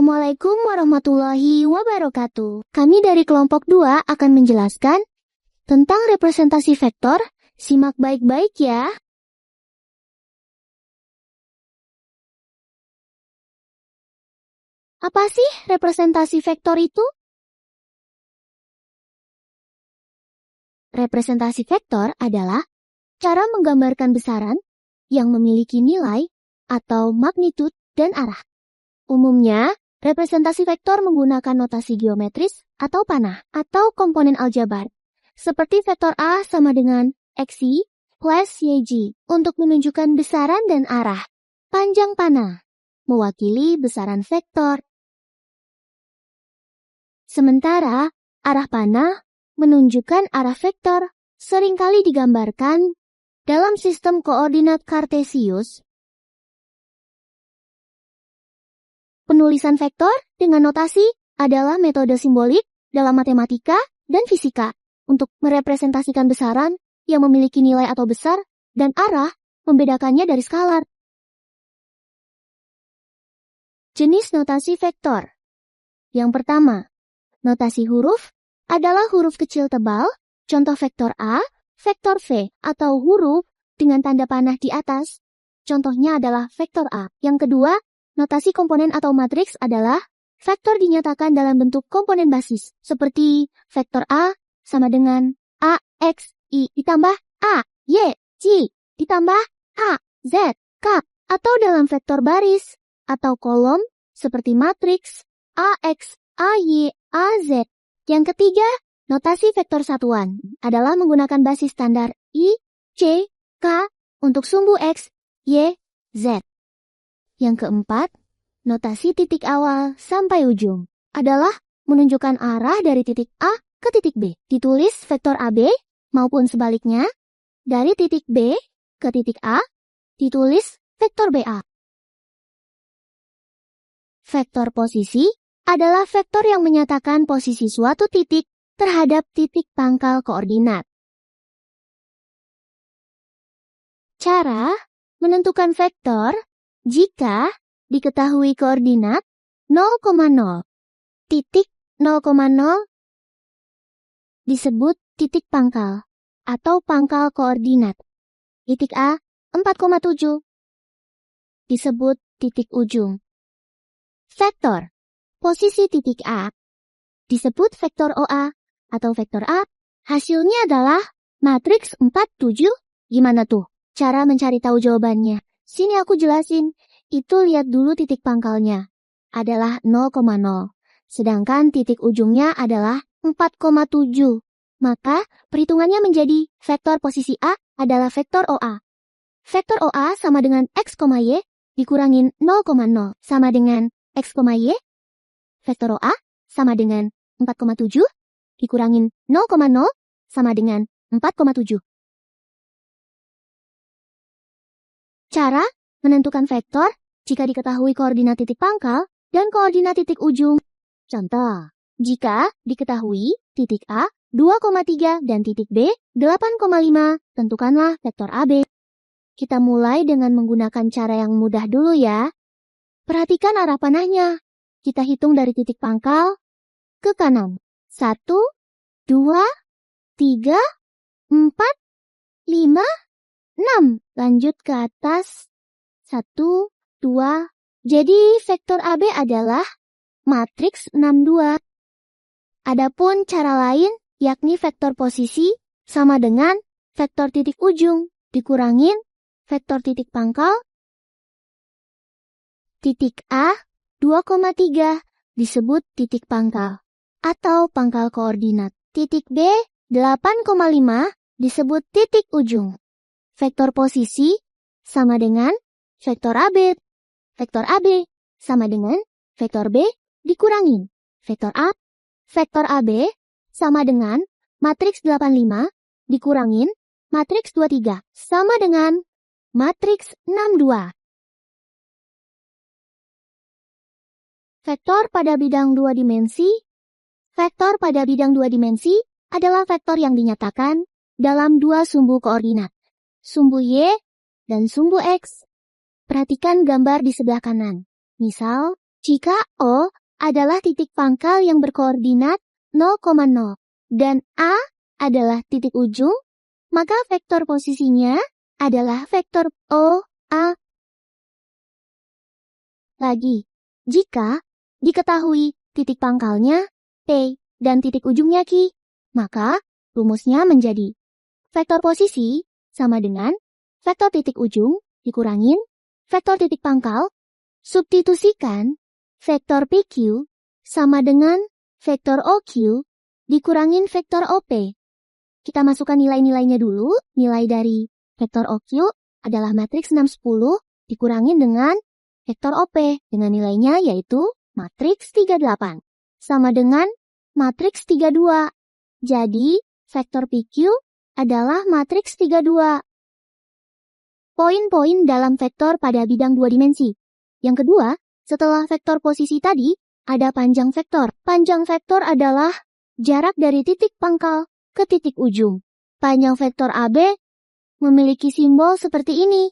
Assalamualaikum warahmatullahi wabarakatuh. Kami dari kelompok 2 akan menjelaskan tentang representasi vektor. Simak baik-baik ya. Apa sih representasi vektor itu? Representasi vektor adalah cara menggambarkan besaran yang memiliki nilai atau magnitudo dan arah. Umumnya, representasi vektor menggunakan notasi geometris atau panah atau komponen aljabar, seperti vektor A sama dengan XY plus YJ untuk menunjukkan besaran dan arah. Panjang panah mewakili besaran vektor. Sementara, arah panah menunjukkan arah vektor, seringkali digambarkan dalam sistem koordinat kartesius. Penulisan vektor dengan notasi adalah metode simbolik dalam matematika dan fisika untuk merepresentasikan besaran yang memiliki nilai atau besar dan arah membedakannya dari skalar. Jenis notasi vektor. Yang pertama, notasi huruf adalah huruf kecil tebal, contoh vektor A, vektor V, atau huruf dengan tanda panah di atas. Contohnya adalah vektor A. Yang kedua, notasi komponen atau matriks adalah vektor dinyatakan dalam bentuk komponen basis, seperti vektor A sama dengan A, X, Y ditambah A, Y, Z ditambah A, Z, K, atau dalam vektor baris atau kolom, seperti matriks A, X, A, Y, A, Z. Yang ketiga, notasi vektor satuan adalah menggunakan basis standar I, C, K untuk sumbu X, Y, Z. Yang keempat, notasi titik awal sampai ujung adalah menunjukkan arah dari titik A ke titik B. Ditulis vektor AB maupun sebaliknya, dari titik B ke titik A, ditulis vektor BA. Vektor posisi adalah vektor yang menyatakan posisi suatu titik terhadap titik pangkal koordinat. Cara menentukan vektor jika diketahui koordinat 0,0. Titik 0,0 disebut titik pangkal atau pangkal koordinat. Titik A 4,7 disebut titik ujung. Vektor posisi titik A disebut vektor OA atau vektor A. Hasilnya adalah matriks 4, 7. Gimana tuh cara mencari tahu jawabannya? Sini aku jelasin. Itu lihat dulu titik pangkalnya adalah 0,0. Sedangkan titik ujungnya adalah 4,7. Maka perhitungannya menjadi vektor posisi A adalah vektor OA. Vektor OA sama dengan X, Y dikurangin 0,0 sama dengan X, Y. Vektor OA sama dengan 4,7 dikurangin 0,0 sama dengan 4,7. Cara menentukan vektor jika diketahui koordinat titik pangkal dan koordinat titik ujung. Contoh, jika diketahui titik A 2,3 dan titik B 8,5, tentukanlah vektor AB. Kita mulai dengan menggunakan cara yang mudah dulu ya. Perhatikan arah panahnya. Kita hitung dari titik pangkal ke kanan. 1, 2, 3, 4, 5, 6. Lanjut ke atas. 1, 2. Jadi vektor AB adalah matriks 6, 2. Adapun cara lain yakni vektor posisi sama dengan vektor titik ujung dikurangin vektor titik pangkal. Titik A 2,3 disebut titik pangkal atau pangkal koordinat. Titik B 8,5 disebut titik ujung. Vektor posisi sama dengan vektor AB. Vektor AB sama dengan vektor B dikurangin vektor A. Vektor AB sama dengan matriks 85 dikurangin matriks 23 sama dengan matriks 62. Vektor pada bidang 2 dimensi. Vektor pada bidang 2 dimensi adalah vektor yang dinyatakan dalam dua sumbu koordinat, sumbu Y dan sumbu X. Perhatikan gambar di sebelah kanan. Misal, Jika O adalah titik pangkal yang berkoordinat 0,0 dan A adalah titik ujung, maka vektor posisinya adalah vektor O, A. Lagi, jika diketahui titik pangkalnya P dan titik ujungnya Q, maka rumusnya menjadi vektor posisi sama dengan vektor titik ujung dikurangin vektor titik pangkal, substitusikan vektor PQ sama dengan vektor OQ dikurangin vektor OP. Kita masukkan nilai-nilainya dulu. Nilai dari vektor OQ adalah matriks 6, 10 dikurangin dengan vektor OP dengan nilainya yaitu matriks 38. Sama dengan matriks 32. Jadi, vektor PQ adalah matriks 32. Poin-poin dalam vektor pada bidang 2 dimensi. Yang kedua, setelah vektor posisi tadi, ada panjang vektor. Panjang vektor adalah jarak dari titik pangkal ke titik ujung. Panjang vektor AB memiliki simbol seperti ini.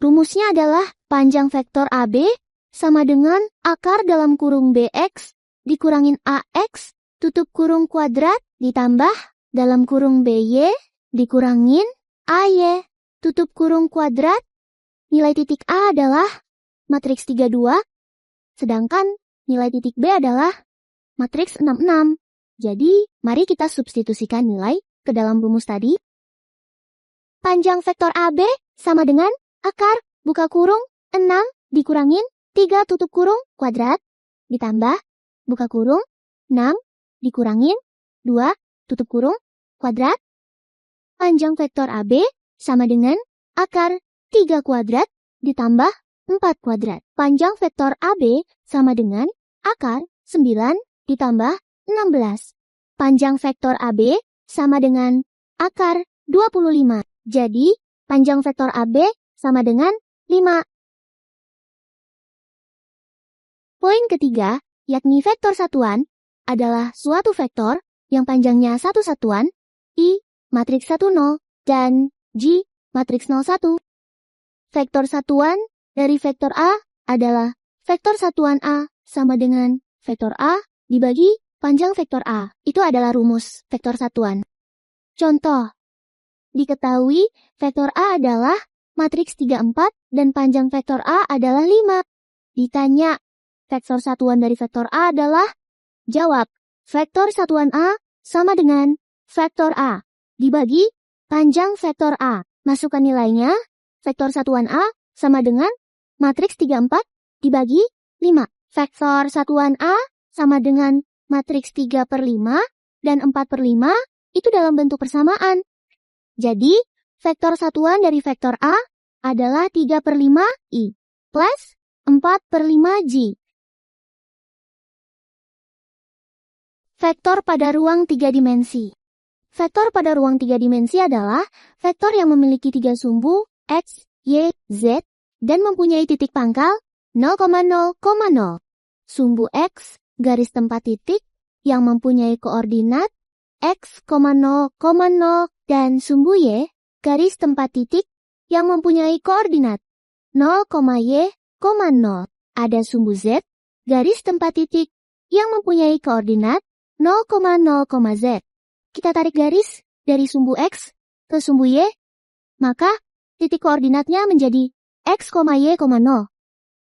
Rumusnya adalah panjang vektor AB sama dengan akar dalam kurung BX dikurangin AX tutup kurung kuadrat ditambah dalam kurung BY dikurangin AY tutup kurung kuadrat. Nilai titik A adalah matriks 32, sedangkan nilai titik B adalah matriks 66. Jadi, mari kita substitusikan nilai ke dalam rumus tadi. Panjang vektor AB sama dengan akar buka kurung 6 dikurangin 3 tutup kurung kuadrat ditambah buka kurung 6 dikurangin 2 tutup kurung kuadrat. Panjang vektor AB sama dengan akar 3 kuadrat ditambah 4 kuadrat. Panjang vektor AB sama dengan akar 9 ditambah 16. Panjang vektor AB sama dengan akar 25. Jadi, panjang vektor AB sama dengan 5. Poin ketiga, yakni vektor satuan, adalah suatu vektor yang panjangnya satu satuan, I, matriks 1, 0, dan J, matriks 0, 1. Vektor satuan dari vektor A adalah vektor satuan A sama dengan vektor A dibagi panjang vektor A. Itu adalah rumus vektor satuan. Contoh, diketahui vektor A adalah matriks 3, 4 dan panjang vektor A adalah 5. Ditanya, vektor satuan dari vektor A adalah? Jawab, vektor satuan A sama dengan vektor A dibagi panjang vektor A. Masukkan nilainya, vektor satuan A sama dengan matriks 3, 4 dibagi 5. Vektor satuan A sama dengan matriks 3/5 dan 4/5 itu dalam bentuk persamaan. Jadi, vektor satuan dari vektor A adalah 3/5 I plus 4/5 J. Vektor pada ruang 3 dimensi. Vektor pada ruang 3 dimensi adalah vektor yang memiliki 3 sumbu X, Y, Z dan mempunyai titik pangkal 0,0,0. Sumbu X, garis tempat titik yang mempunyai koordinat X, 0,0 dan sumbu Y, garis tempat titik yang mempunyai koordinat 0,Y,0. Ada sumbu Z, garis tempat titik yang mempunyai koordinat 0,0, Z. Kita tarik garis dari sumbu X ke sumbu Y, maka titik koordinatnya menjadi X, Y, 0,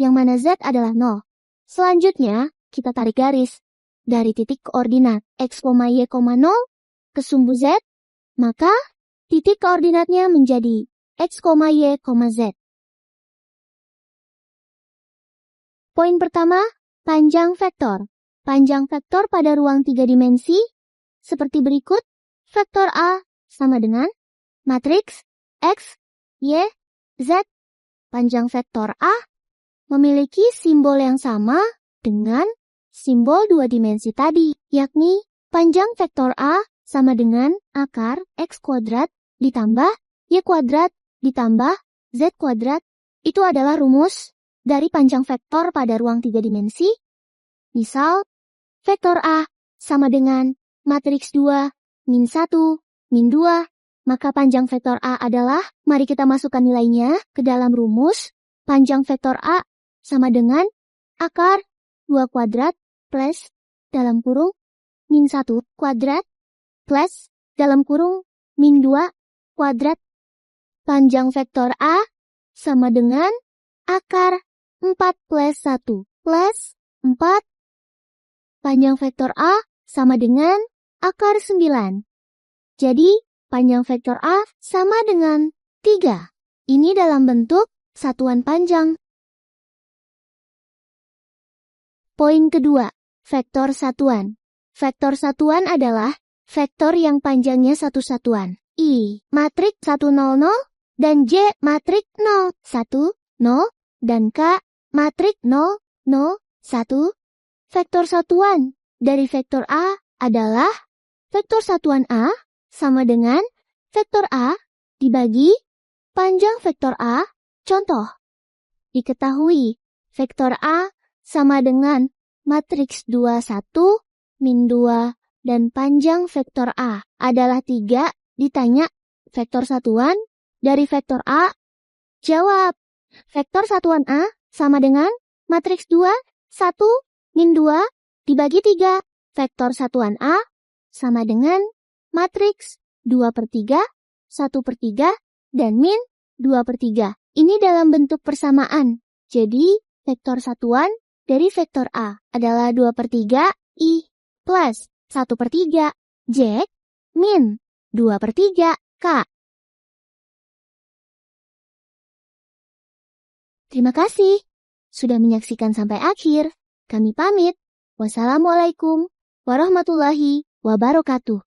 yang mana Z adalah 0. Selanjutnya, kita tarik garis dari titik koordinat X, Y, 0 ke sumbu Z, maka titik koordinatnya menjadi X, Y, Z. Poin pertama, panjang vektor. Panjang vektor pada ruang 3 dimensi seperti berikut. Vektor A sama dengan matriks X, Y, Z. Panjang vektor A memiliki simbol yang sama dengan simbol 2 dimensi tadi, yakni panjang vektor A sama dengan akar X kuadrat ditambah Y kuadrat ditambah Z kuadrat. Itu adalah rumus dari panjang vektor pada ruang 3 dimensi. Misal, vektor A sama dengan matriks 2, min 1, min 2, maka panjang vektor A adalah, mari kita masukkan nilainya ke dalam rumus. Panjang vektor A sama dengan akar 2 kuadrat plus dalam kurung min 1 kuadrat plus dalam kurung min 2 kuadrat. Panjang vektor A sama dengan akar 4 plus 1 plus 4. Panjang vektor A sama dengan akar 9. Jadi, panjang vektor A sama dengan 3. Ini dalam bentuk satuan panjang. Poin kedua, vektor satuan. Vektor satuan adalah vektor yang panjangnya satu satuan. I matrik 1, 0, 0 dan J matrik 0, 1, 0 dan K matrik 0, 0, 1. Vektor satuan dari vektor A adalah vektor satuan A sama dengan vektor A dibagi panjang vektor A. Contoh, diketahui vektor A sama dengan matriks 2, 1, min 2, dan panjang vektor A adalah 3. Ditanya vektor satuan dari vektor A. Jawab, vektor satuan A sama dengan matriks 2, 1, min 2, dibagi 3. Vektor satuan A sama dengan matriks 2/3, 1/3, dan min 2/3. Ini dalam bentuk persamaan. Jadi, vektor satuan dari vektor A adalah 2/3 I plus 1/3 J min 2/3 K. Terima kasih sudah menyaksikan sampai akhir. Kami pamit. Wassalamualaikum warahmatullahi wabarakatuh.